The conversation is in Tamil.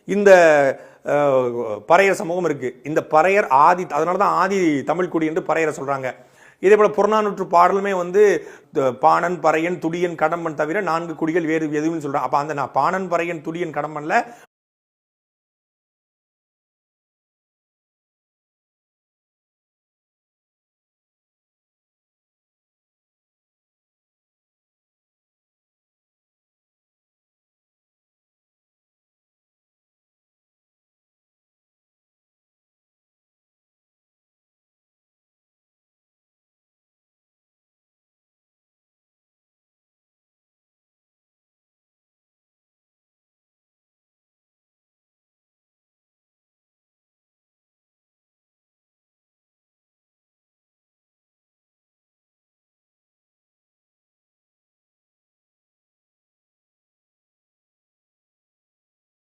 இந்த பறையர் சமூகம் இருக்கு. இந்த பறையர் ஆதி, அதனாலதான் ஆதி தமிழ் குடி என்று பறையரை சொல்றாங்க. இதே போல புறநானூற்று பாடலுமே வந்து பாணன், பறையன், துடியன், கடம்பன் தவிர 4 குடிகள் வேறு எதுவும் சொல்றாங்க. அப்ப அந்த பாணன், பறையன், துடியன், கடம்பன்ல